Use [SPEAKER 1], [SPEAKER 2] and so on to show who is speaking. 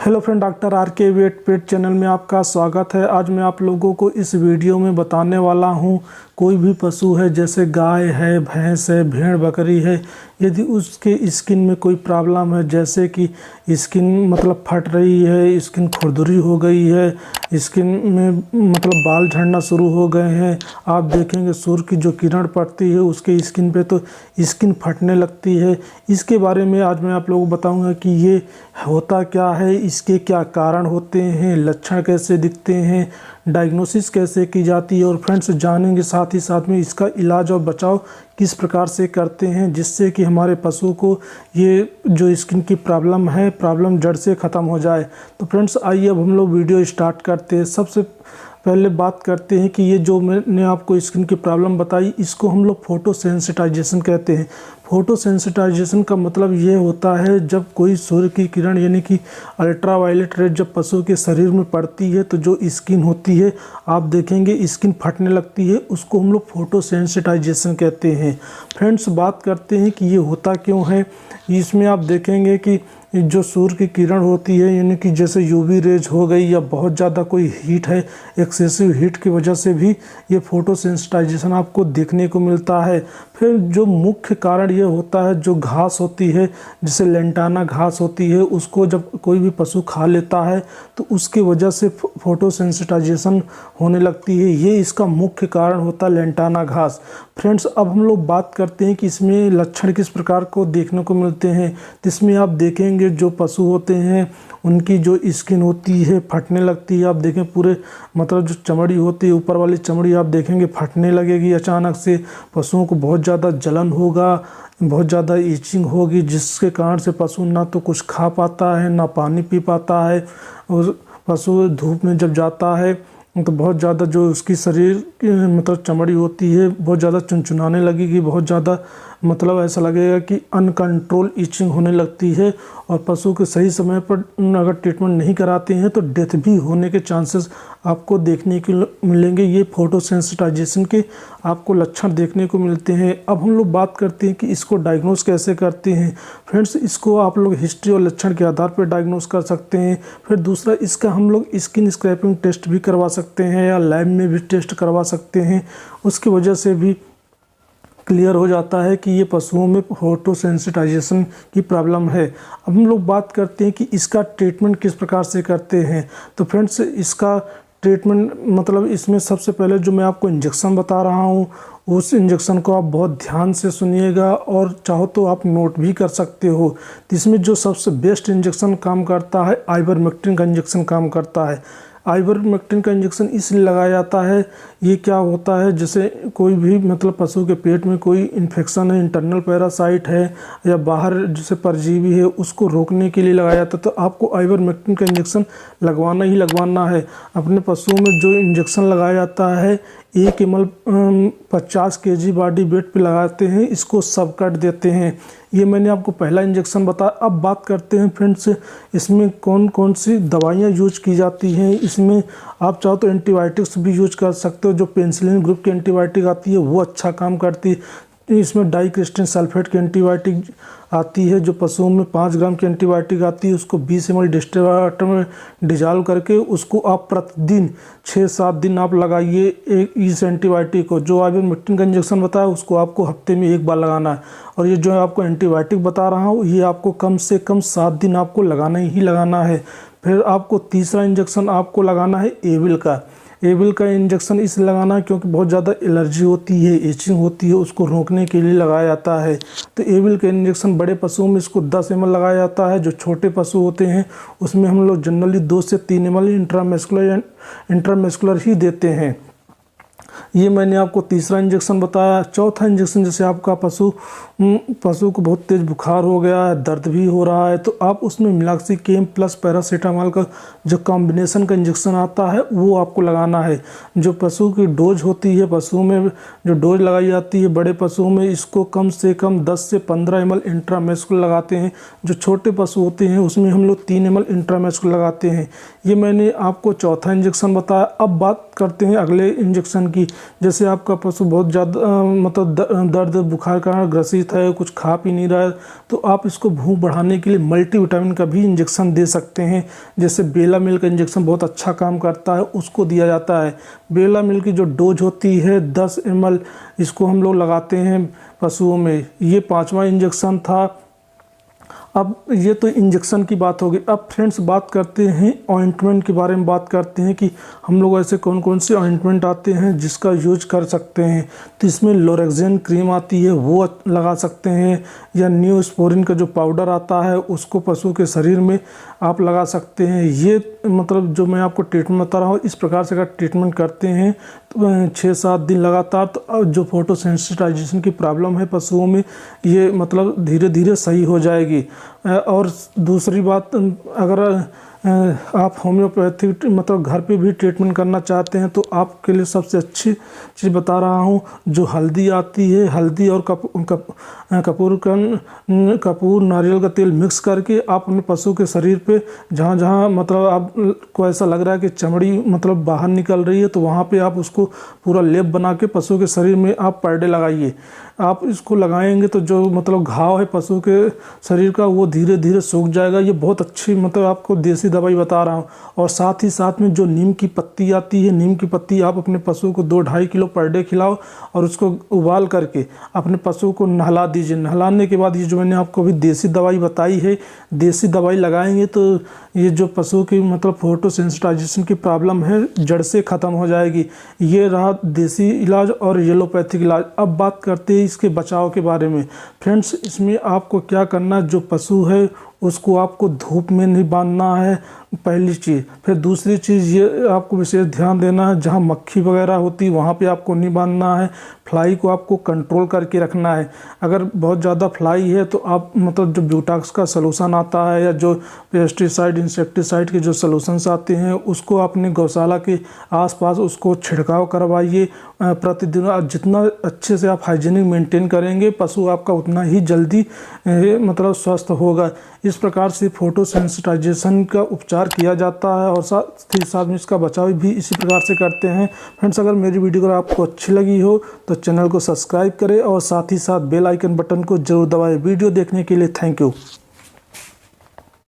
[SPEAKER 1] Hello friend, doctor R के wait पेट channel में आपका स्वागत है। आज मैं आप लोगों को इस वीडियो में बताने वाला हूं, कोई भी पशु है जैसे गाय है, भैंस है, भेड़ बकरी है, यदि उसके स्किन में कोई प्रॉब्लम है, जैसे कि स्किन मतलब फट रही है, स्किन खुरदुरी हो गई है, स्किन में मतलब बाल झड़ना शुरू हो गए हैं, आप देखेंगे सूर्य की जो किरण पड़ती है उसके स्किन पे तो स्किन फटने लगती है। इसके बारे में आज मैं आप लोगों को बताऊंगा कि ये होता क्या है, इसके क्या कारण होते हैं, लक्षण कैसे दिखते हैं, डायग्नोसिस कैसे की जाती है और फ्रेंड्स जानेंगे साथ ही साथ में इसका इलाज और बचाव किस प्रकार से करते हैं, जिससे कि हमारे पशु को ये जो स्किन की प्रॉब्लम जड़ से ख़त्म हो जाए। तो फ्रेंड्स आइए अब हम लोग वीडियो स्टार्ट करते हैं। सबसे पहले बात करते हैं कि ये जो मैंने आपको स्किन की प्रॉब्लम बताई, इसको हम लोग फोटो सेंसिटाइजेशन कहते हैं। फोटो सेंसिटाइजेशन का मतलब ये होता है जब कोई सूर्य की किरण यानी कि अल्ट्रा वायलेट रेज जब पशु के शरीर में पड़ती है तो जो स्किन होती है आप देखेंगे स्किन फटने लगती है, उसको हम लोग फोटो सेंसिटाइजेशन कहते हैं। फ्रेंड्स बात करते हैं कि ये होता क्यों है। इसमें आप देखेंगे कि जो सूर्य की किरण होती है यानी कि जैसे यूवी रेज हो गई या बहुत ज़्यादा कोई हीट है, एक्सेसिव हीट की वजह से भी ये फोटो सेंसिटाइजेशन आपको देखने को मिलता है। फिर जो मुख्य कारण ये होता है, जो घास होती है जैसे लेंटाना घास होती है, उसको जब कोई भी पशु खा लेता है तो उसकी वजह से फोटो सेंसिटाइजेशन होने लगती है। ये इसका मुख्य कारण होता है, लेंटाना घास। फ्रेंड्स अब हम लोग बात करते हैं कि इसमें लक्षण किस प्रकार को देखने को मिलते हैं। इसमें आप देखेंगे जो पशु होते हैं उनकी जो स्किन होती है फटने लगती है। आप देखें पूरे मतलब जो चमड़ी होती है, ऊपर वाली चमड़ी आप देखेंगे फटने लगेगी अचानक से। पशुओं को बहुत ज़्यादा जलन होगा, बहुत ज़्यादा ईचिंग होगी, जिसके कारण से पशु ना तो कुछ खा पाता है ना पानी पी पाता है। और पशु धूप में जब जाता है तो बहुत ज़्यादा जो उसकी शरीर की मतलब चमड़ी होती है बहुत ज़्यादा चुनचुनाने लगेगी, बहुत ज़्यादा मतलब ऐसा लगेगा कि अनकंट्रोल ईचिंग होने लगती है। और पशु के सही समय पर अगर ट्रीटमेंट नहीं कराते हैं तो डेथ भी होने के चांसेस आपको देखने को मिलेंगे। ये फोटो सेंसिटाइजेशन के आपको लक्षण देखने को मिलते हैं। अब हम लोग बात करते हैं कि इसको डायग्नोस कैसे करते हैं। फ्रेंड्स इसको आप लोग हिस्ट्री और लक्षण के आधार पर डायग्नोस कर सकते हैं। फिर दूसरा, इसका हम लोग स्किन स्क्रैपिंग टेस्ट भी करवा सकते हैं या लैब में भी टेस्ट करवा सकते हैं। उसकी वजह से भी क्लियर हो जाता है कि ये पशुओं में फोटो सेंसिटाइजेशन की प्रॉब्लम है। अब हम लोग बात करते हैं कि इसका ट्रीटमेंट किस प्रकार से करते हैं। तो फ्रेंड्स इसका ट्रीटमेंट मतलब इसमें सबसे पहले जो मैं आपको इंजेक्शन बता रहा हूँ उस इंजेक्शन को आप बहुत ध्यान से सुनिएगा और चाहो तो आप नोट भी कर सकते हो। तो इसमें जो सबसे बेस्ट इंजेक्शन काम करता है, आइवरमेक्टिन का इंजेक्शन काम करता है। आइवरमेक्टिन का इंजेक्शन इसलिए लगाया जाता है, ये क्या होता है जैसे कोई भी मतलब पशु के पेट में कोई इन्फेक्शन है, इंटरनल पैरासाइट है या बाहर जैसे परजीवी है, उसको रोकने के लिए लगाया जाता है। तो आपको आइवरमेक्टिन का इंजेक्शन लगवाना ही लगवाना है। अपने पशुओं में जो इंजेक्शन लगाया जाता है 1 ml 50 kg बॉडी वेट पे लगाते हैं, इसको सब कट देते हैं। ये मैंने आपको पहला इंजेक्शन बताया। अब बात करते हैं फ्रेंड्स इसमें कौन कौन सी दवाइयाँ यूज की जाती हैं। इसमें आप चाहो तो एंटीबायोटिक्स भी यूज कर सकते हो। जो पेनिसिलिन ग्रुप की एंटीबायोटिक आती है वो अच्छा काम करती है। इसमें डाइक्रिस्टिन सल्फेट की एंटीबायोटिक आती है, जो पशुओं में 5 ग्राम की एंटीबायोटिक आती है, उसको 20 ml डिस्टिल्ड वाटर में डिजॉल्व करके उसको आप प्रतिदिन 6-7 दिन आप लगाइए। इस एंटीबायोटिक को जो आइवरमेक्टिन का इंजेक्शन बताया उसको आपको हफ्ते में 1 बार लगाना है। और ये जो आपको एंटीबायोटिक बता रहा हूँ ये आपको कम से कम 7 दिन आपको लगाना ही लगाना है। फिर आपको तीसरा इंजेक्शन आपको लगाना है एविल का। एविल का इंजेक्शन इसलिए लगाना है क्योंकि बहुत ज़्यादा एलर्जी होती है, इचिंग होती है, उसको रोकने के लिए लगाया जाता है। तो एविल का इंजेक्शन बड़े पशुओं में इसको 10 ml लगाया जाता है। जो छोटे पशु होते हैं उसमें हम लोग जनरली 2 से 3 ml इंट्रामस्कुलर ही देते हैं। ये मैंने आपको तीसरा इंजेक्शन बताया। चौथा इंजेक्शन जैसे आपका पशु को बहुत तेज़ बुखार हो गया है, दर्द भी हो रहा है, तो आप उसमें मिलाक्सिकेम प्लस पैरासीटामोल का जो कॉम्बिनेशन का इंजेक्शन आता है वो आपको लगाना है। जो पशु की डोज होती है, पशुओं में जो डोज लगाई जाती है बड़े पशुओं में, इसको कम से कम 10 से 15 ml इंट्रामस्कुलर लगाते हैं। जो छोटे पशु होते हैं उसमें हम लोग 3 ml इंट्रामस्कुलर लगाते हैं। ये मैंने आपको चौथा इंजेक्शन बताया। अब बात करते हैं अगले इंजेक्शन की जाएगी। जैसे आपका पशु बहुत ज़्यादा मतलब दर्द बुखार का ग्रसित है, कुछ खा पी नहीं रहा है, तो आप इसको भूख बढ़ाने के लिए मल्टीविटामिन का भी इंजेक्शन दे सकते हैं। जैसे बेला मिल्क का इंजेक्शन बहुत अच्छा काम करता है, उसको दिया जाता है। बेला मिल्क की जो डोज होती है 10 ml, इसको हम लोग लगाते हैं पशुओं में। ये 5वां इंजेक्शन था। अब ये तो इंजेक्शन की बात होगी। अब फ्रेंड्स बात करते हैं ऑइंटमेंट के बारे में। बात करते हैं कि हम लोग ऐसे कौन कौन से ऑइंटमेंट आते हैं जिसका यूज कर सकते हैं। तो इसमें लोरेक्जेन क्रीम आती है, वो लगा सकते हैं, या न्यूस्पोरिन का जो पाउडर आता है उसको पशु के शरीर में आप लगा सकते हैं। ये मतलब जो मैं आपको ट्रीटमेंट बता रहा हूँ, इस प्रकार से अगर ट्रीटमेंट करते हैं तो 6-7 दिन लगातार, तो जो फोटोसेंसिटाइजेशन की प्रॉब्लम है पशुओं में, ये मतलब धीरे धीरे सही हो जाएगी। और दूसरी बात, अगर आप होम्योपैथिक मतलब घर पे भी ट्रीटमेंट करना चाहते हैं, तो आपके लिए सबसे अच्छी चीज़ बता रहा हूँ। जो हल्दी आती है, हल्दी और कपूर नारियल का तेल मिक्स करके आप अपने पशु के शरीर पे जहाँ जहाँ मतलब आपको ऐसा लग रहा है कि चमड़ी मतलब बाहर निकल रही है, तो वहाँ पे आप उसको पूरा लेप बना के पशु के शरीर में आप पर डे लगाइए। आप इसको लगाएंगे तो जो मतलब घाव है पशु के शरीर का, वो धीरे धीरे सूख जाएगा। ये बहुत अच्छी मतलब आपको देसी दवाई बता रहा हूँ। और साथ ही साथ में जो नीम की पत्ती आती है, नीम की पत्ती आप अपने पशु को 2-2.5 किलो पर डे खिलाओ, और उसको उबाल करके अपने पशु को नहला दीजिए। नहलाने के बाद ये जो मैंने आपको अभी देसी दवाई बताई है, देसी दवाई लगाएंगे तो ये जो पशु की मतलब फोटोसेंसिटाइजेशन की प्रॉब्लम है जड़ से ख़त्म हो जाएगी। ये रहा देसी इलाज और एलोपैथिक इलाज। अब बात करते हैं इसके बचाव के बारे में। फ्रेंड्स, इसमें आपको क्या करना है, जो पशु है उसको आपको धूप में नहीं बांधना है, पहली चीज़। फिर दूसरी चीज़ ये आपको विशेष ध्यान देना है, जहाँ मक्खी वगैरह होती है वहाँ पे आपको नहीं बांधना है। फ्लाई को आपको कंट्रोल करके रखना है। अगर बहुत ज़्यादा फ्लाई है तो आप मतलब जो ब्यूटाक्स का सलूशन आता है, या जो पेस्टिसाइड इंसेक्टिसाइड के जो सलूशंस आते हैं, उसको अपने गौशाला के आसपास उसको छिड़काव करवाइए प्रतिदिन। जितना अच्छे से आप हाइजीनिक मेंटेन करेंगे, पशु आपका उतना ही जल्दी मतलब स्वस्थ होगा। इस प्रकार से फोटोसेंसिटाइजेशन का उपचार किया जाता है, और साथ ही साथ में इसका बचाव भी इसी प्रकार से करते हैं। फ्रेंड्स, अगर मेरी वीडियो अगर आपको अच्छी लगी हो तो चैनल को सब्सक्राइब करें, और साथ ही साथ बेल आइकन बटन को जरूर दबाएं। वीडियो देखने के लिए थैंक यू।